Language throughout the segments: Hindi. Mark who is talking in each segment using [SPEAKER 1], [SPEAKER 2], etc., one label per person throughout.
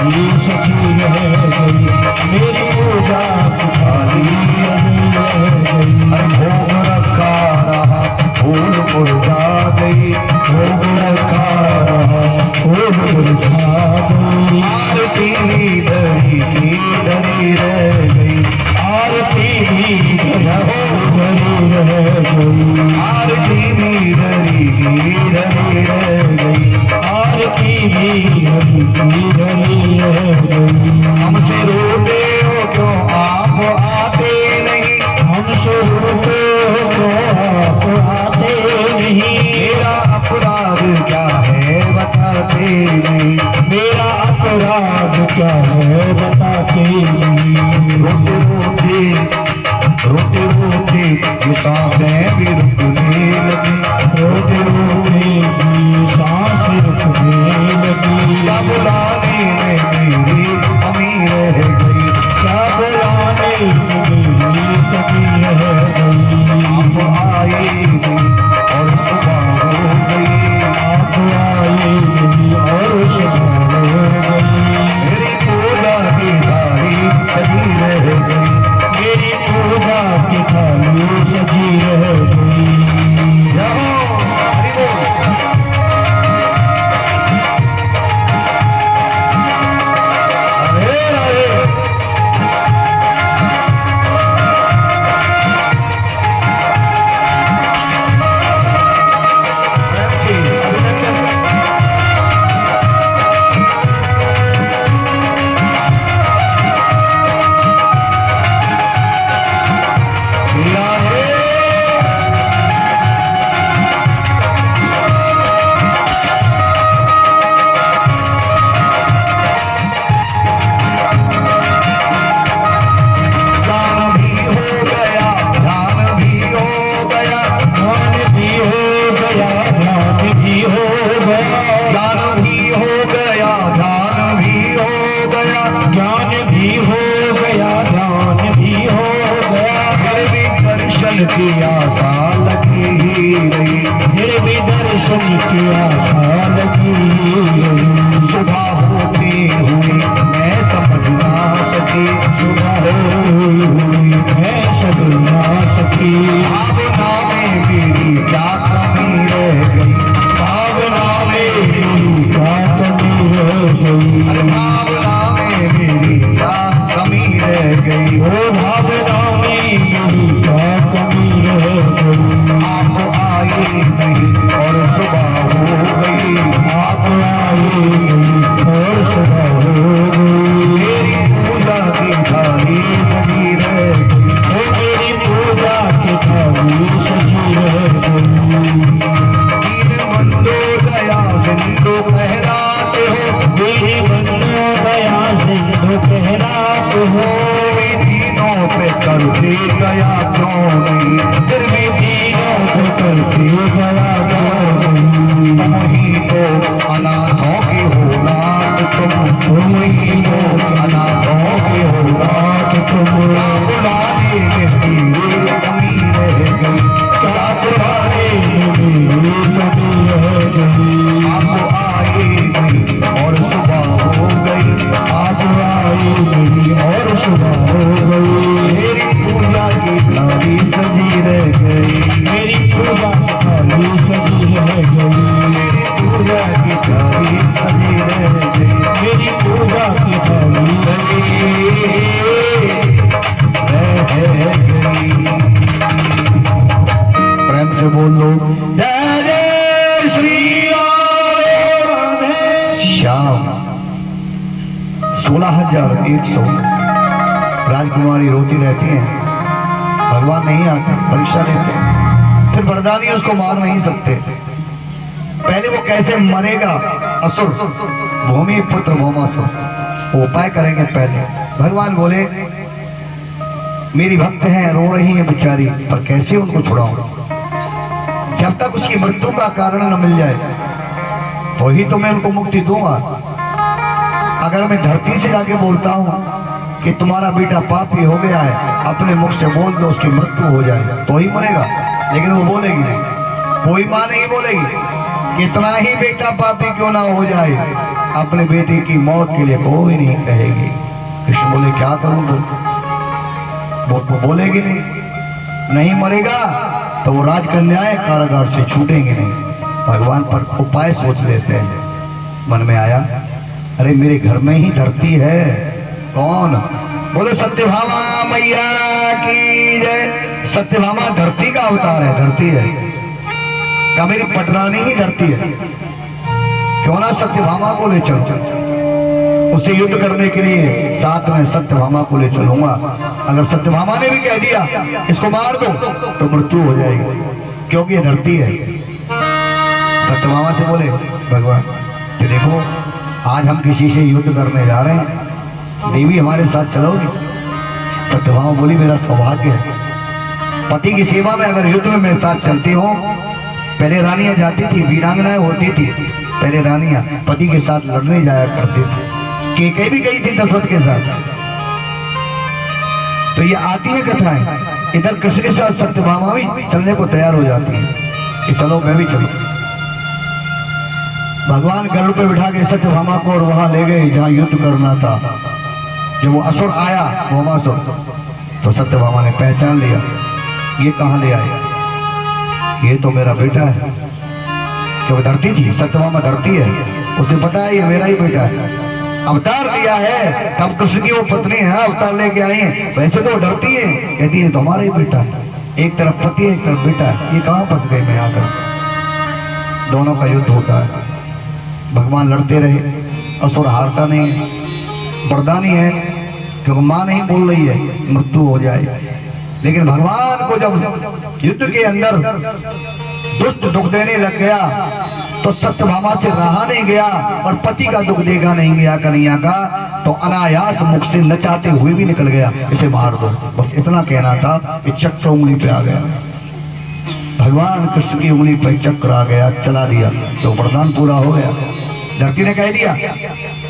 [SPEAKER 1] ये सची रह गई, मेरी पूजा की थाली रह गई।
[SPEAKER 2] भोग रखा रहा फूल मुरझा गई,
[SPEAKER 1] भोग रखा रहा फूल मुरझा गई।
[SPEAKER 2] आरती धरी की धरी रह गई,
[SPEAKER 1] आरती भी धरी रह गई,
[SPEAKER 2] आरती धरी की धरी रह गई,
[SPEAKER 1] आरती भी धरी रह गई।
[SPEAKER 2] हमसे रोते हो क्यों आप आते नहीं,
[SPEAKER 1] हमसे रोते हो क्यों आप आते नहीं।
[SPEAKER 2] मेरा अपराध क्या है बताते नहीं,
[SPEAKER 1] मेरा अपराध क्या है बताते नहीं।
[SPEAKER 2] रोते रोते रोते रोते ये सांसें भी रुकने लगी,
[SPEAKER 1] रोते रोते की सांस रुकने लगी।
[SPEAKER 2] क्या बुलाने में मेरी अमी रह गई,
[SPEAKER 1] क्या बुलाने में मेरी कमी रह गई।
[SPEAKER 2] आप आए नहीं और सुबह हो गई,
[SPEAKER 1] आप आए नहीं और सुबह हो गई।
[SPEAKER 2] मेरी पूजा की थाली सजी रह गई,
[SPEAKER 1] मेरी पूजा की थाली सजी रह गई।
[SPEAKER 2] जाओ हरि बोल। अरे अरे की आशा लगी रही,
[SPEAKER 1] फिर भी दर्शन की आशा लगी रही।
[SPEAKER 2] सुबह होती हुई मैं समझ ना सकी,
[SPEAKER 1] सुबह हुई मैं समझ ना सकी।
[SPEAKER 2] भावना में मेरी क्या कमी रह गई,
[SPEAKER 1] भावना में मेरी क्या कमी रह गई।
[SPEAKER 2] अरे भावना में मेरी क्या कमी रह गई,
[SPEAKER 1] ओ भावना में मेरी क्या कमी रह गई।
[SPEAKER 2] आप आए नहीं और सुबह हो गई,
[SPEAKER 1] आप आए नहीं और सुबह हो गई।
[SPEAKER 2] मेरी पूजा की थाली सजी रह गई,
[SPEAKER 1] ओ मेरी पूजा की थाली सजी रह गई।
[SPEAKER 2] दीन बंदो दया सिंधु कहलाते हो,
[SPEAKER 1] मेरी बंदो दया सिंधु कहलाते हो।
[SPEAKER 2] तीनों पे करते गया क्यों नहीं,
[SPEAKER 1] फिर भी तीनों को करते गया क्यों नहीं।
[SPEAKER 2] तुम ही तो अनाथों की हो नाथ,
[SPEAKER 1] तुम ही तो
[SPEAKER 2] अनाथों की हो नाथ।
[SPEAKER 1] तुम
[SPEAKER 2] क्या बुलाने में मेरी कमी रह गई,
[SPEAKER 1] क्या पुराने मेरी कमी रह गई।
[SPEAKER 2] आप आए नहीं और सुबह हो गई,
[SPEAKER 1] आप आए नहीं और सुबह हो गई।
[SPEAKER 2] मेरी पूजा की थाली सजी रह गई,
[SPEAKER 1] मेरी पूजा की थाली सजी रह गई।
[SPEAKER 2] मेरी पूजा की थाली सजी रह गई,
[SPEAKER 1] मेरी पूजा की थाली
[SPEAKER 2] प्रेम से बोल लो जय जय श्री राधे श्याम। 16,100 राजकुमारी रोती रहती हैं, भगवान नहीं आते, परीक्षा लेते हैं, फिर वरदानी उसको मार नहीं सकते। पहले वो कैसे मरेगा असुर, भूमि पुत्र भौमासुर, वो उपाय करेंगे पहले। भगवान बोले मेरी भक्त है, रो रही है बेचारी, पर कैसे उनको छुड़ाऊं, जब तक उसकी मृत्यु का कारण न मिल जाए तो ही तो मैं उनको मुक्ति दूंगा। अगर मैं धरती से जाके बोलता हूँ कि तुम्हारा बेटा पापी हो गया है, अपने मुख से बोल दो उसकी मृत्यु हो जाए, तो ही मरेगा, लेकिन वो बोलेगी नहीं। कोई माँ नहीं बोलेगी कितना ही बेटा पापी क्यों ना हो जाए, अपने बेटे की मौत के लिए कोई नहीं कहेगी। कृष्ण बोले क्या करूं तो वो बोलेगी नहीं मरेगा तो वो राजकन्याएं कारागार से छूटेंगे नहीं। भगवान पर उपाय सोच लेते हैं। मन में आया अरे मेरे घर में ही धरती है। कौन? बोले सत्यभामा मैया की जय। सत्यभामा धरती का अवतार है, धरती है। क्या मेरी पटरानी ही धरती है? क्यों ना सत्यभामा को ले चलो, उसे युद्ध करने के लिए साथ में सत्यभामा को ले चलूंगा। अगर सत्यभामा ने भी कह दिया इसको मार दो तो मृत्यु हो जाएगी, क्योंकि ये धरती है। सत्यभामा से बोले भगवान कि देखो आज हम किसी से युद्ध करने जा रहे हैं, देवी हमारे साथ चलोगी? सत्यभामा बोली मेरा सौभाग्य है, पति की सेवा में अगर युद्ध में मेरे साथ चलती हो। पहले रानियां जाती थी, वीरांगनाएं होती थी, पहले रानियां पति के साथ लड़ने जाया करती थी। केकई भी गई थी दशरथ के साथ। तो ये आती है कथाएं। इधर कृष्ण के साथ सत्यभामा भी चलने को तैयार हो जाती है कि चलो मैं भी चलूं। भगवान गरुड़ पे बिठा के सत्यभामा को और वहां ले गए जहां युद्ध करना था। जब वो असुर आया भौमासुर, तो सत्यभामा ने पहचान लिया ये कहां ले आए, ये तो मेरा बेटा है। क्यों डरती थी सत्यभामा, डरती है, उसे पता है ये मेरा ही बेटा है। अवतार लिया है तब कृष्ण की वो पत्नी है, अवतार लेके आई है। वैसे तो डरती है, कहती है तुम्हारा ही बेटा है। एक तरफ पति है एक तरफ बेटा है, ये कहाँ फंस गए मैं आकर। दोनों का युद्ध होता है, भगवान लड़ते रहे, असुर हारता नहीं है। वरदानी है क्योंकि माँ नहीं बोल रही है मृत्यु हो जाए। लेकिन भगवान को जब युद्ध के अंदर दुष्ट दुख देने लग गया तो सत्यभामा से रहा नहीं गया और पति का दुख देखा नहीं गया कन्हैया का, तो अनायास मुख से न चाहते हुए भी निकल गया इसे मार दो। बस इतना कहना था कि चक्र उंगली पे आ गया। भगवान कृष्ण की उंगली पे चक्र आ गया, चला दिया तो वरदान पूरा हो गया। धरती ने कह दिया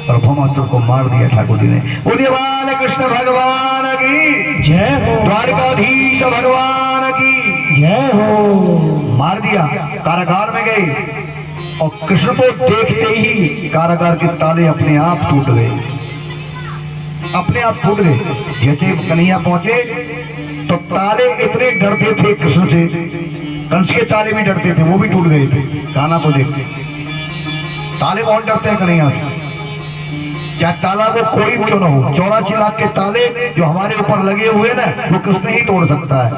[SPEAKER 2] और भौमासुर को मार दिया ठाकुर जी ने। बोलिए बाल कृष्ण भगवान की
[SPEAKER 1] जय हो,
[SPEAKER 2] द्वारकाधीश भगवान की
[SPEAKER 1] जय हो।
[SPEAKER 2] मार दिया, कारागार में गए और कृष्ण को देखते ही कारागार के ताले अपने आप टूट गए, अपने आप टूट गए। जैसे कन्हैया पहुंचे तो ताले इतने डरते थे कृष्ण से, कंस के ताले भी डरते थे, वो भी टूट गए थे कान्हा को देखते। ताले बहुत डरते हैं कन्हैया से, चाहे ताला को कोई भी क्यों न हो। 84 लाख के ताले जो हमारे ऊपर लगे हुए ना, वो कृष्ण ही तोड़ सकता है।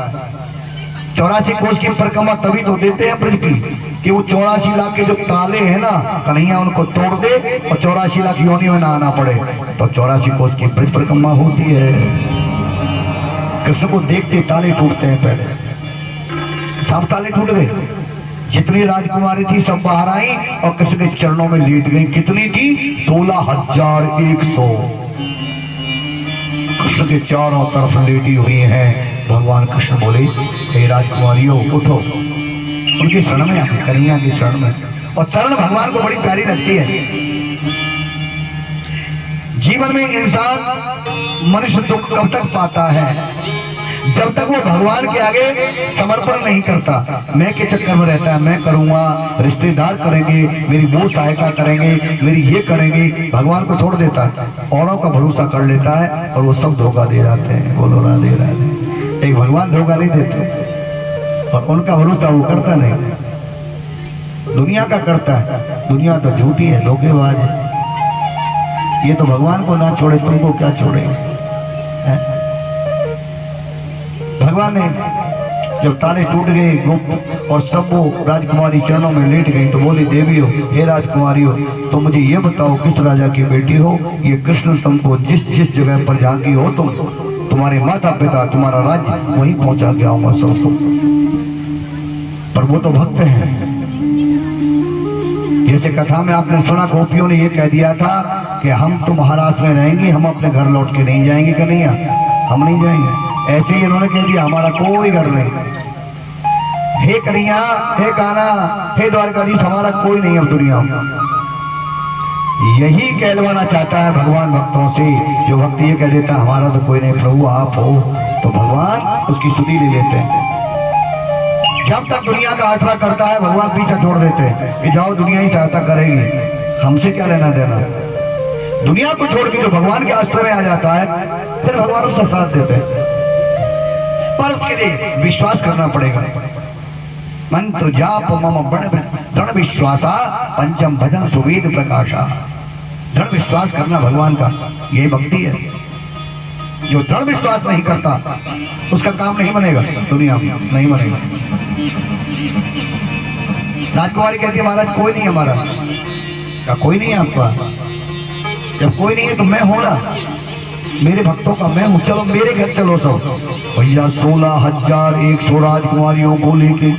[SPEAKER 2] 84 कोष की परिक्रमा तभी तो देते हैं ब्रज की कि वो 84 लाख के जो ताले हैं ना, कन्हैया उनको तोड़ दे और 84 लाख योनि में ना आना पड़े, तो 84 कोष की ब्रज परिक्रमा होती है। कृष्ण को देखते ताले टूटते हैं, पहले सब ताले टूट गए। जितनी राजकुमारी थी सब बाहर आई और कृष्ण के चरणों में लेट गई। कितनी थी? 16,100 कृष्ण के चारों तरफ लेटी हुई हैं। भगवान कृष्ण बोले हे राजकुमारियों उठो, उनकी शरण में आके, कन्हैया की शरण में। और शरण भगवान को बड़ी प्यारी लगती है। जीवन में इंसान मनुष्य दुख कब तक पाता है? जब तक वो भगवान के आगे समर्पण नहीं करता। मैं के चक्कर में रहता है, मैं करूंगा, रिश्तेदार करेंगे, मेरी वो सहायता करेंगे, मेरी ये करेंगे, भगवान को छोड़ देता है, औरों का भरोसा कर लेता है और वो सब धोखा दे जाते हैं। वो धोखा दे रहा है, एक भगवान धोखा नहीं देते और उनका भरोसा वो करता नहीं, दुनिया का करता है। दुनिया तो झूठी है, धोखेबाज है। ये तो भगवान को ना छोड़े, तुमको क्या छोड़ेगा? भगवान ने जब ताले टूट गए गुप्त और सब वो राजकुमारी चरणों में लेट गई तो बोली देवी हो, हे राजकुमारी हो, तो मुझे ये बताओ किस राजा की बेटी हो? ये कृष्ण तुमको जिस जिस जगह पर जागी हो तुम, तुम्हारे माता पिता, तुम्हारा राज्य वहीं पहुंचा के आऊंगा सबको। पर वो तो भक्त है। जैसे कथा में आपने सुना गोपियों ने ये कह दिया था कि हम तो महाराष्ट्र में रहेंगे, हम अपने घर लौट के नहीं जाएंगे कन्हैया, हम नहीं जाएंगे। ऐसे ही इन्होंने कह दिया हमारा कोई घर नहीं। हे कन्हैया, हे कान्हा, हे द्वारकाधीश, हमारा कोई नहीं अब दुनिया में। यही कहलवाना चाहता है भगवान भक्तों से। जो भक्त ये कह देता हमारा तो कोई नहीं, प्रभु आप हो, तो भगवान उसकी सुधि ले लेते हैं। जब तक दुनिया का आसरा करता है भगवान पीछा छोड़ देते हैं कि जाओ दुनिया ही सहायता करेगी, हमसे क्या लेना देना। दुनिया को छोड़ के जो भगवान के आश्रय में आ जाता है फिर भगवान उसका साथ देते हैं, पर उसके लिए विश्वास करना पड़ेगा। मंत्र जाप मम दृढ़ विश्वासा पंचम भजन सुवेद प्रकाशा। दृढ़ विश्वास करना भगवान का, ये भक्ति है। जो दृढ़ विश्वास नहीं करता उसका काम नहीं बनेगा, दुनिया में नहीं बनेगा। राजकुमारी कहती है महाराज कोई नहीं है हमारा। क्या कोई नहीं है आपका? जब कोई नहीं है तो मैं हूं ना, मेरे भक्तों का मैं हूं, चलो मेरे घर चलो। सब भैया 16,100 राजकुमारियों को लेके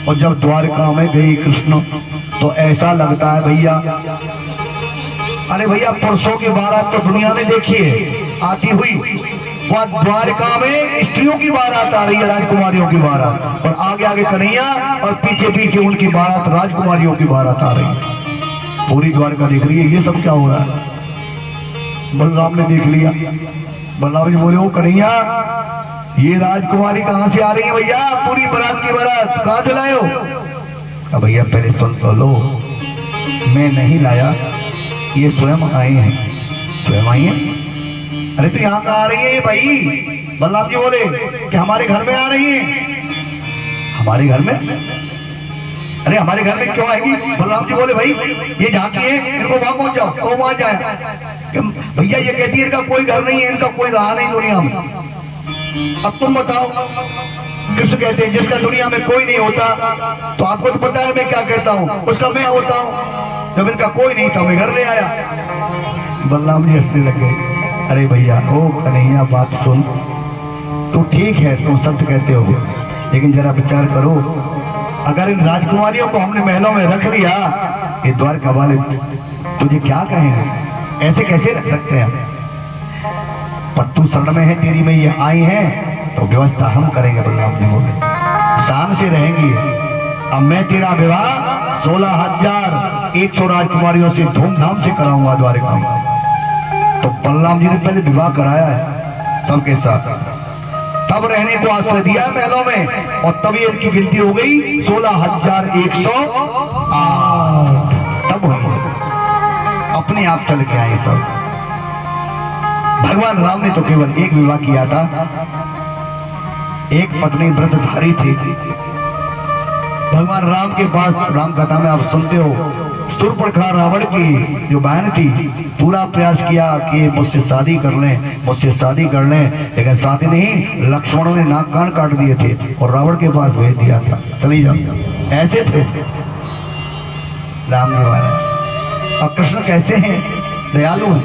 [SPEAKER 2] और जब द्वारका में गई कृष्ण तो ऐसा लगता है भैया, अरे भैया परसों की बारात तो दुनिया में देखिए आती हुई, वह द्वारका में स्त्रियों की बारात आ रही है, राजकुमारियों की बारात, और आगे आगे कन्हैया और पीछे पीछे उनकी बारात, राजकुमारियों की बारात आ रही है। पूरी द्वारका देख रही है ये सब क्या हो रहा है। बलराम ने देख लिया, बलराम जी बोले ओ कन्हैया ये राजकुमारी कहाँ से आ रही है भैया? पूरी बारात की बारात कहाँ से लाए हो? भैया पहले सुन तो लो, मैं नहीं लाया, ये स्वयं आए हैं। स्वयं आई है? अरे तो यहाँ कहाँ आ रही है ये भाई? बलराम जी बोले कि हमारे घर में आ रही है। हमारे घर में? अरे हमारे घर में क्यों आएगी? बलराम जी बोले भाई ये झांकी है, इनको वहां पहुंच जाओ, तो वहां जाए। भैया ये कहती है इनका कोई घर नहीं है, इनका कोई रहा नहीं दुनिया में। अब तुम बताओ। कृष्ण कहते हैं जिसका दुनिया में कोई नहीं होता, तो आपको तो पता है मैं क्या कहता हूँ, उसका मैं होता हूँ। जब इनका कोई नहीं था मैं घर ले आया। बलराम जी हंसने लग गए, अरे भैया ओ कन्हैया बात सुन, तो ठीक है तुम सत्य कहते हो, लेकिन जरा विचार करो, अगर इन राजकुमारियों को हमने महलों में रख लिया, ये द्वारका वाले तुझे क्या कहेंगे? ऐसे कैसे रख सकते हैं? पत्तू शरण में है तेरी में ये आई हैं तो व्यवस्था हम करेंगे। बलराम जी बोले शान से रहेंगी। अब मैं तेरा विवाह 16,100 राजकुमारियों से धूमधाम से कराऊंगा द्वारका में। तो बलराम जी ने पहले विवाह कराया है सबके साथ, तब रहने को आश्रय दिया है महलों में, और तभी इनकी गिनती हो गई 16,108। तब हुई, अपने आप चल के आए सब। भगवान राम ने तो केवल एक विवाह किया था, एक पत्नी व्रतधारी थी। भगवान राम के पास, राम कथा में आप सुनते हो, शूर्पणखा रावण की जो बहन थी, पूरा प्रयास किया कि मुझसे शादी कर लें, मुझसे शादी कर लें, लेकिन शादी नहीं, लक्ष्मणों ने नाक कान काट दिए थे और रावण के पास भेज दिया था, चली जाओ। ऐसे थे राम जी महाराज। और कृष्ण कैसे हैं? दयालु हैं।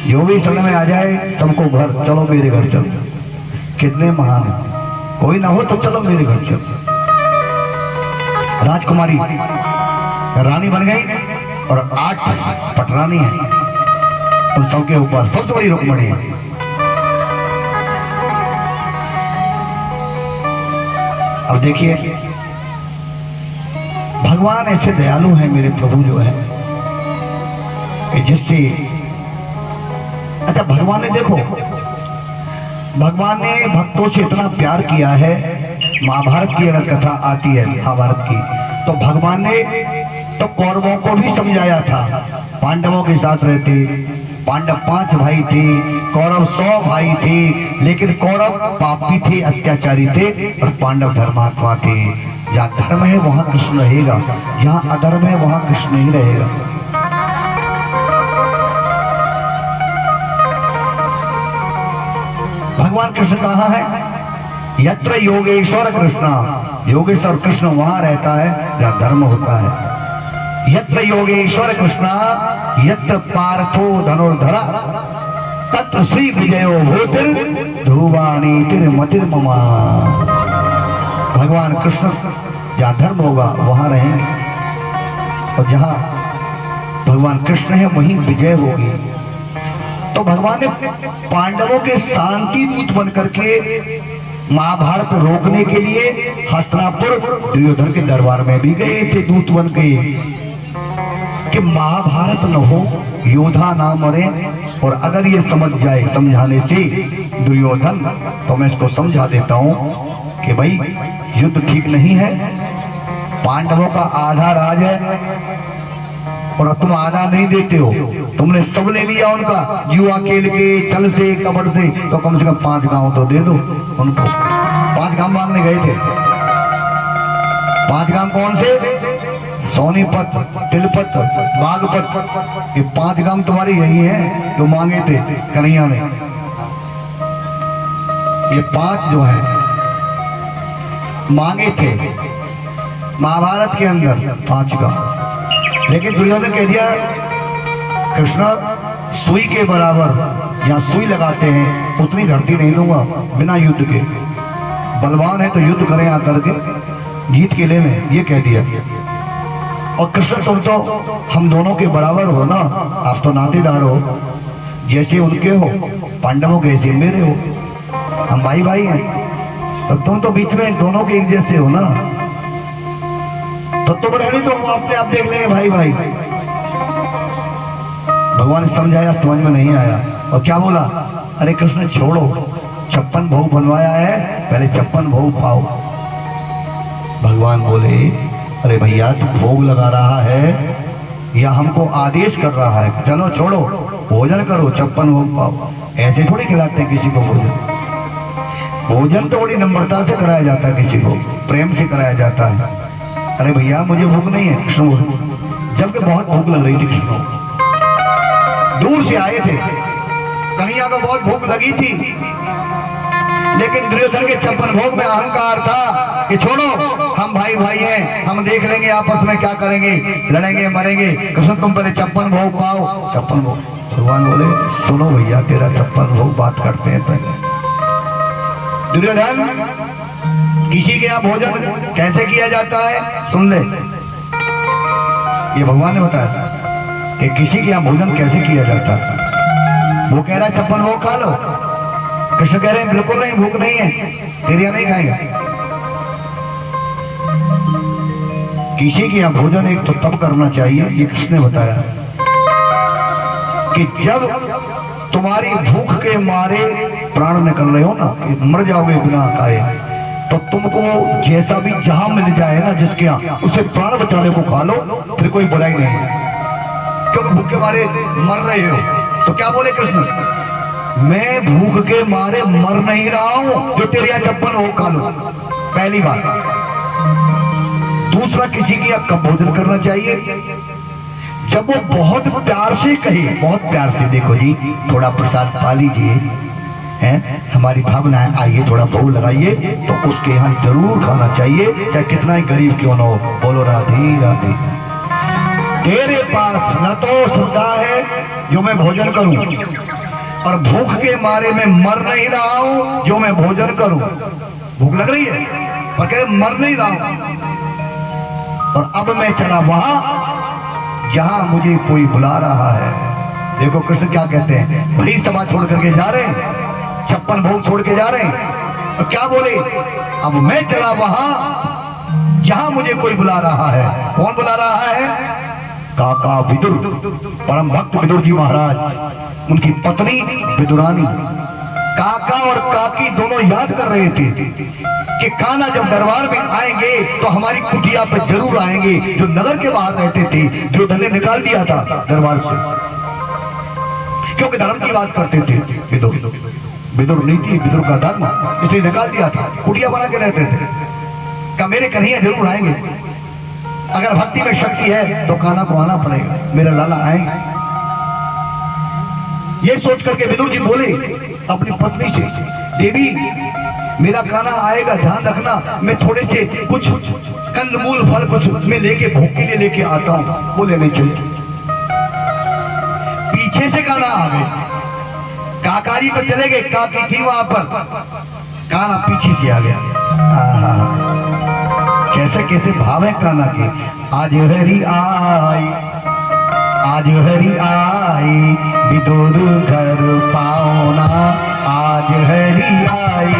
[SPEAKER 2] जो भी शरण में आ जाए सबको घर, चलो मेरे घर चलो। कितने महान है, कोई ना हो तो चलो मेरे घर चलो। राजकुमारी रानी बन गई और 8 पटरानी है, उन सबके ऊपर सबसे बड़ी रुक्मणी है। अब देखिए भगवान ऐसे दयालु हैं मेरे प्रभु जो है, जिससे अच्छा भगवान ने देखो, भगवान ने भक्तों से इतना प्यार किया है। महाभारत की अगर कथा आती है, महाभारत की, तो भगवान ने तो कौरवों को भी समझाया था। पांडवों के साथ रहते, पांडव 5 भाई थे, कौरव 100 भाई थे, लेकिन कौरव पापी थे, अत्याचारी थे, और पांडव धर्मात्मा थे। जहाँ धर्म है वहां कृष्ण रहेगा, जहाँ अधर्म है वहां कृष्ण नहीं रहेगा। भगवान कृष्ण कहाँ है? यत्र योगेश्वर कृष्ण, योगेश्वर कृष्ण वहां रहता है जहाँ धर्म होता है। यत्र योगेश्वर कृष्ण यत्र पार्थो धनुर्धरा तत्र श्री विजयो भूतिर ध्रुवानी तिरमतिर ममा। भगवान कृष्ण जहाँ धर्म होगा वहां रहेंगे, और जहाँ भगवान कृष्ण है वहीं विजय होगी। तो भगवान ने पांडवों के शांति दूत बनकर के महाभारत रोकने के लिए हस्तिनापुर दुर्योधन के दरबार में भी गए थे, दूत बन गए कि महाभारत न हो, योद्धा ना मरे। और अगर ये समझ जाए समझाने से दुर्योधन, तो मैं इसको समझा देता हूं कि भाई युद्ध ठीक नहीं है, पांडवों का आधा राज है, और अब तुम आधा नहीं देते हो, तुमने सब ले लिया उनका, जुआ खेल के, चल से, कबड्डी से, तो कम से कम 5 गांव तो दे दो उनको। 5 गांव मांगने गए थे। 5 गांव कौन से? सोनीपत, तिलपत, बागपत, ये 5 गांव तुम्हारी यही हैं जो मांगे थे कन्हैया ने। ये 5 जो है मांगे थे महाभारत के अंदर 5 गांव, लेकिन दुर्योधन ने कह दिया कृष्ण सुई के बराबर यहाँ सुई लगाते हैं उतनी धरती नहीं दूंगा बिना युद्ध के, बलवान है तो युद्ध करें आकर के, जीत के ले लें, ये कह दिया। और कृष्ण तुम तो हम दोनों के बराबर हो ना, आप तो नातेदार हो, जैसे उनके हो पांडवों के ऐसे मेरे हो, हम भाई भाई हैं, तो तुम तो बीच में दोनों के एक जैसे हो ना, तो रहने तो वो अपने आप देख लेंगे भाई भाई। भगवान ने समझाया, समझ में नहीं आया, और क्या बोला? अरे कृष्ण छोड़ो, 56 भोग बनवाया है, पहले 56 भोग पाओ। भगवान बोले अरे भैया तू भोग लगा रहा है या हमको आदेश कर रहा है? चलो छोड़ो, भोजन करो, 56 भोग पाओ। ऐसे थोड़ी खिलाते हैं किसी को भोजन। भोजन तो बड़ी नम्रता से कराया जाता है, किसी को प्रेम से कराया जाता है। अरे भैया मुझे भूख नहीं है, कृष्ण बोले, जबकि बहुत भूख लग रही थी। कृष्ण दूर से आए थे, कन्हैया को बहुत भूख लगी थी, लेकिन दुर्योधन के 56 भोग में अहंकार था कि छोड़ो हम भाई भाई हैं, हम देख लेंगे आपस में क्या करेंगे, लड़ेंगे मरेंगे, कृष्ण तुम पहले 56 भोग पाओ। 56 भोग। भगवान बोले सुनो भैया तेरा 56 भोग बात करते हैं पहले। दुर्योधन किसी के यहाँ भोजन कैसे किया जाता है सुन ले, ये भगवान ने बताया कि किसी के यहाँ भोजन कैसे किया जाता है। वो कह रहा है 56 भोग खा लो, कृष्ण कह रहे हैं बिल्कुल नहीं, भूख नहीं है, तेरे यहाँ नहीं खाएगा। किसी के यहाँ भोजन एक तो तब करना चाहिए, ये कृष्ण ने बताया, कि जब तुम्हारी भूख के मारे प्राण निकल रहे हो ना, कि मर जाओगे बिना खाए, तो तुमको जैसा भी जहां मिल जाए ना जिसके यहाँ, उसे प्राण बचाने को खा लो, फिर कोई बुराई नहीं, क्योंकि भूख के मारे मर रहे हो। तो क्या बोले कृष्ण? मैं भूख के मारे मर नहीं रहा हूं, जो तेरे यहाँ 56 भोग खा लो, पहली बात। दूसरा, किसी की कब भोजन करना चाहिए? जब वो बहुत प्यार से कहे, बहुत प्यार से, देखो जी थोड़ा प्रसाद पा लीजिए, हैं हमारी भावनाएं, आइए थोड़ा भोग लगाइए, तो उसके यहाँ जरूर खाना चाहिए, चाहे कितना ही गरीब क्यों ना हो। बोलो राधे राधे। तेरे पास न तो श्रद्धा है जो मैं भोजन करूं, और भूख के मारे मैं मर नहीं रहा हूं जो मैं भोजन करूं। भूख लग रही है और कह मर नहीं रहा हूं, और अब मैं चला वहां जहां मुझे कोई बुला रहा है। देखो कृष्ण क्या कहते हैं, भरी सभा छोड़ करके जा रहे हैं, 56 भोग छोड़ के जा रहे हैं, तो क्या बोले? अब मैं चला वहां जहां मुझे कोई बुला रहा है। कौन बुला रहा है? काका विदुर, परम भक्त विदुर जी महाराज, उनकी पत्नी विदुरानी। काका और काकी दोनों याद कर रहे थे कि कान्हा जब दरबार में आएंगे तो हमारी कुटिया पर जरूर आएंगे। जो नगर के बाहर रहते थे, दुर्योधन ने निकाल दिया था दरबार से, क्योंकि धर्म की बात करते थे विदुर, विदुर नीति, विदुर का धर्म, इसलिए निकाल दिया था, कुटिया बना के रहते थे। का मेरे कन्हैया जरूर आएंगे, अगर भक्ति में शक्ति है तो कान्हा को आना पड़ेगा, मेरा लाला आएंगे। ये सोच करके विदुर जी बोले अपनी पत्नी से, देवी मेरा कान्हा आएगा, ध्यान रखना, मैं थोड़े से कुछ कंदमूल फल कुछ मैं लेके भोग के लिए लेके आता हूँ। बोले नहीं चले। पीछे से कान्हा आ गए, काकाजी तो चले गए, काकी थी वहां पर, कान्हा पीछे से आ गया। कैसे कैसे भाव है कान्हा के। आज हरी आई, आज हरी आई, विदुर घर पाओना, आज हरी आई,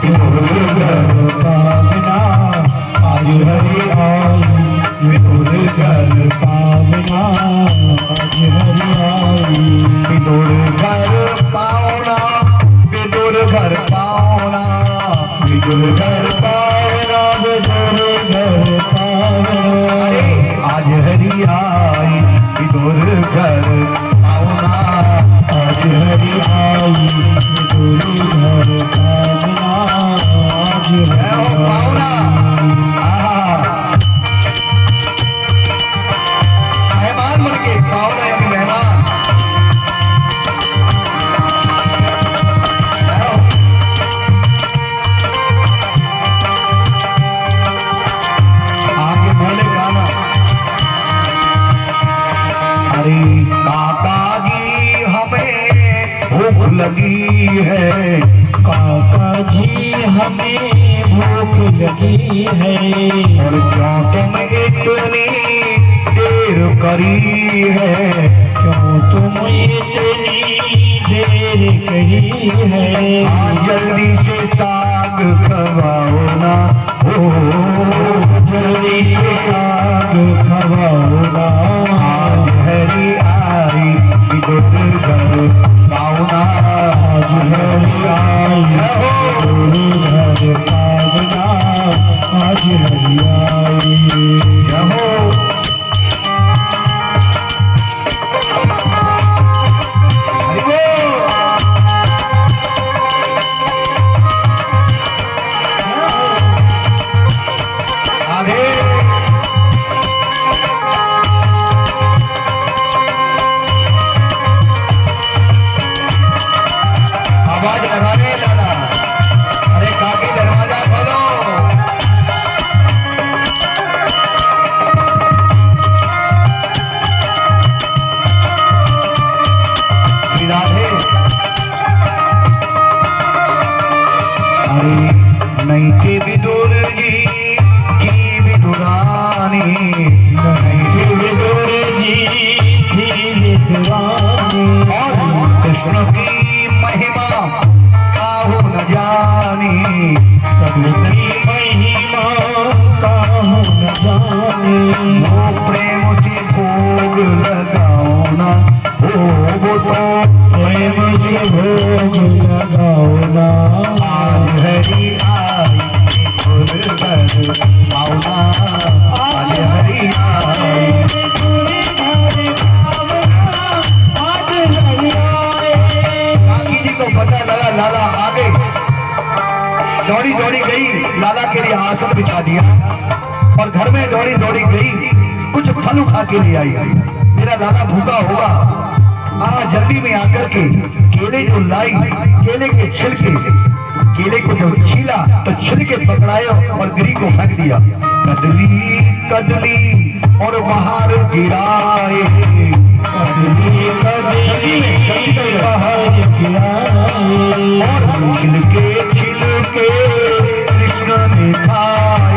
[SPEAKER 2] विदुर घर पावना, आज हरी आई, विदुर घर पावना, आज हरी आई, विदुर घर पाओना, विदुर घर पाओना, विदुर घर पावना, विदुर घर पावना। आज हरी आई, भूख लगी है।
[SPEAKER 1] काका जी हमें भूख लगी है।
[SPEAKER 2] और क्यों तुम इतनी देर करी है।
[SPEAKER 1] क्यों तुम इतनी देर करी है।
[SPEAKER 2] हाँ जल्दी से साग खवाओ ना, ओ
[SPEAKER 1] जल्दी से साग खवाओ ना।
[SPEAKER 2] आज हरी आई विदुर घर पाऊना।
[SPEAKER 1] आज हरी आई घर पावना। आज हरी आई
[SPEAKER 2] रहो हरि बोल। आगे आवाज लगाने लगा। अरे काकी दरवाजा खोलो। श्री राधे। अरे नहीं के विदुर जी की विदुरानी। नहीं के
[SPEAKER 1] विदुर जी थी विद्वानी।
[SPEAKER 2] और कृष्ण की महिमा काहू न जानी।
[SPEAKER 1] कबीर की महिमा काहू न जाने।
[SPEAKER 2] वो प्रेम से भोग लगाओ ना, वो तो
[SPEAKER 1] प्रेम से भोग लगाओ ना।
[SPEAKER 2] आज हरी आई विदुर घर पाऊना। आज हरी आई।
[SPEAKER 1] आज हरी आई।
[SPEAKER 2] काकी जी को पता लगा लाला आ गए। दौड़ी दौड़ी गई, लाला के लिए आसन बिछा दिया और घर में दौड़ी दौड़ी गई, कुछ फल उठा के ले आई। मेरा लाला भूखा होगा। जल्दी में आकर के केले जो लाई, केले के छिलके, केले को जो छीला तो छिलके पकड़ाए और गिरी को फेंक दिया। कदली कदली और बाहर गिराए।
[SPEAKER 1] कदली कदली बाहर गिराए।
[SPEAKER 2] और छिलके छिलके कृष्ण ने खाए।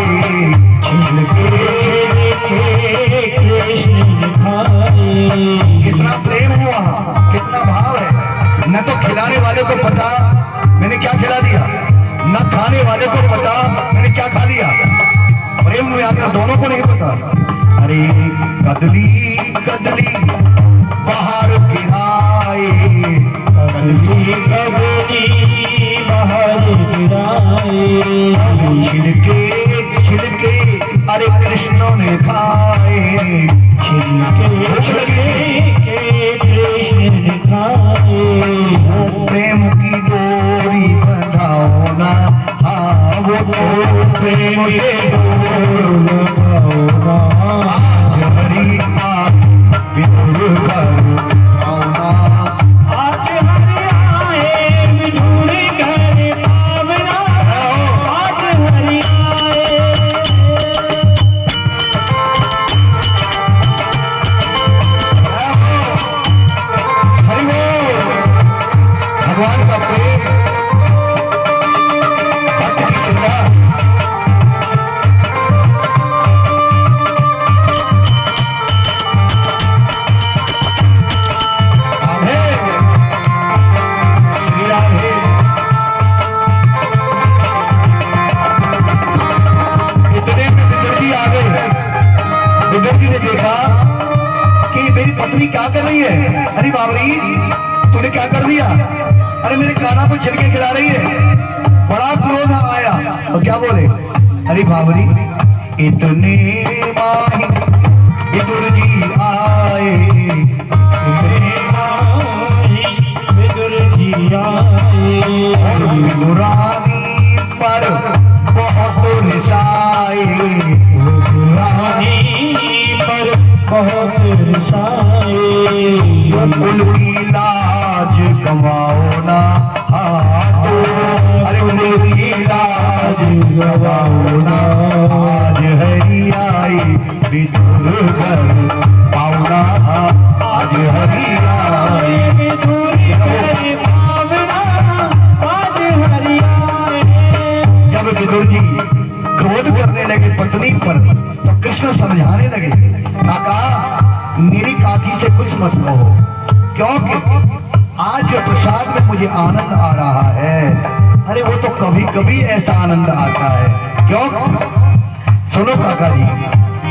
[SPEAKER 2] छिलके
[SPEAKER 1] छिलके कृष्ण ने खाए।
[SPEAKER 2] कितना प्रेम है वहाँ, कितना भाव है। न तो खिलाने वाले को पता मैंने क्या खिला दिया, न खाने वाले को पता मैंने क्या खा लिया। प्रेम में आकर दोनों को नहीं पता। अरे कदली कदली बाहर गिराए।
[SPEAKER 1] कदली कदली बाहर गिराए।
[SPEAKER 2] छिलके छिलके अरे कृष्ण ने खाए।
[SPEAKER 1] छिलके छिलके कृष्ण ने खाए।
[SPEAKER 2] वो प्रेम की डोरी बंधाओ ना। हाँ वो तो प्रेम के डोर
[SPEAKER 1] लगाओ ना।
[SPEAKER 2] आज हरी आई विदुर घर पाऊना।
[SPEAKER 1] आज हरि आए विदुर घर पावना। आज हरि आए।
[SPEAKER 2] हरि बोल। भगवान का प्रेम भक्त की सुंदर। श्री राधे। इतने में विदुर आ गए। विदुर ने देखा कि मेरी पत्नी क्या कर रही है। अरे बाबरी तूने क्या कर दिया। अरे मेरे काना को छिलके खिला रही है। बड़ा क्रोध आया तो क्या बोले। अरे बाबरी इतने माही विदुर जी आए। इतने
[SPEAKER 1] आए विदुर जी आए।
[SPEAKER 2] और विदुरानी पर बहुत रिसाए।
[SPEAKER 1] रानी पर बहुत रिसाए।
[SPEAKER 2] कुल की लाज गवाओ ना। हाँ तो अरे कुल की लाज गवाओ ना। आज हरी आई विदुर घर पाऊना। आज हरी आई
[SPEAKER 1] विदुर घर
[SPEAKER 2] आज जो प्रसाद में मुझे आनंद आ रहा है, अरे वो तो कभी कभी ऐसा आनंद आता है। क्यों? सुनो काका जी।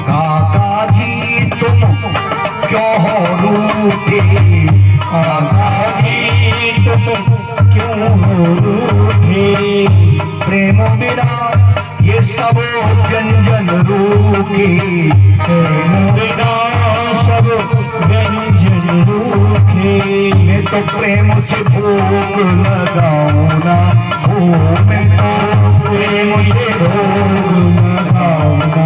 [SPEAKER 2] काका जी तुम क्यों हो रूठे, काका जी तुम
[SPEAKER 1] क्यों हो रूठे,
[SPEAKER 2] प्रेम बिना ये सब व्यंजन रूखे,
[SPEAKER 1] प्रेम बिना सब व्यंजन रूठे।
[SPEAKER 2] मैं तो प्रेम से भोग लगाऊं ना, ओ मैं तो
[SPEAKER 1] प्रेम से भोग लगाऊं ना,